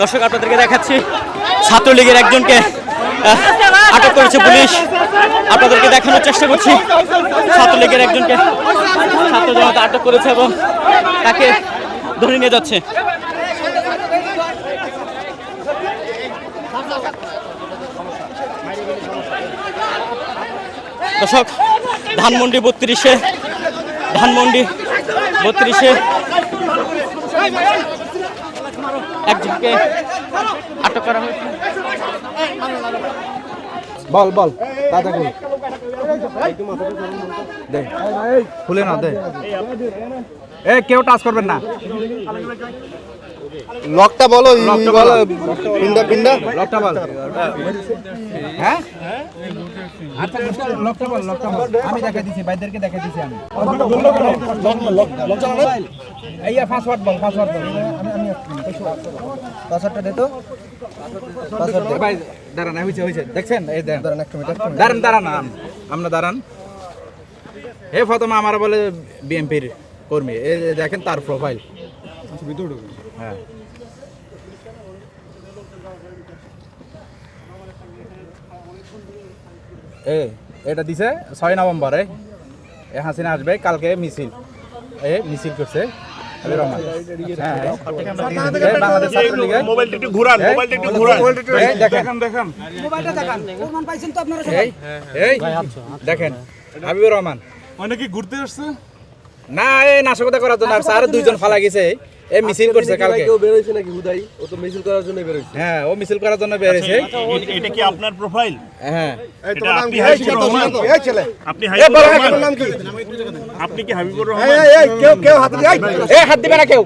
দর্শক আপনাদেরকে দেখাচ্ছি ছাত্রলীগের একজনকে আটক করেছে পুলিশ। আপনাদেরকে দেখানোর চেষ্টা করছি ছাত্রলীগের একজনকে ছাত্র জনতা আটক করেছে এবং তাকে ধরে নিয়ে যাচ্ছে। দর্শক ধানমন্ডি 32-এ একজনকে আটক করা হয়েছে। বল বল দাদা বল দে খুলে না দে কেউ টাচ করবেন না। লকটা বলো পিন্ডা পিন্ডা লকটা বল হ্যাঁ আচ্ছা লকটা বল আমি দেখা দিছি ভাইদেরকে দেখা দিছি আমি এইয়া পাসওয়ার্ড বল আমি পাসওয়ার্ডটা দে তো পাসওয়ার্ড দে ভাই দাঁড়ান হইছে দেখছেন এই দাঁড়ান একটা মিনিট দাঁড়ান আমরা দাঁড়ান হে ফাতেমা আমার বলে বিএমপির কর্মী এই দেখেন তার প্রোফাইল ভিতরে হ্যাঁ এটা দিছে 6 নভেম্বরে হাসিনা আসবে কালকে মিছিল করছে বাংলাদেশ ছাত্রলীগের মোবাইলটা একটু ঘুরান দেখেন মোবাইলটা দেখান প্রমাণ পাইছেন তো আপনারা সবাই দেখেন হাবিবুর রহমান অনেকে ঘুরতে আসছে না এই নাশকতা করার জন্য আর স্যার দুইজন ফালা গেছে এই মিছিল করছে কালকে কেউ বের হইছে নাকি হুদাই ও তো মিছিল করার জন্য বের হইছে হ্যাঁ ও মিছিল করার জন্য বের হইছে। এটা কি আপনার প্রোফাইল? হ্যাঁ এই তোমার নাম কি? এই ছেলে আপনি হাবিবুর রহমান? নাম কি? আপনি কি হাবিবুর রহমান? এই কেউ হাত দিয়ে হাত দিবে না কেউ।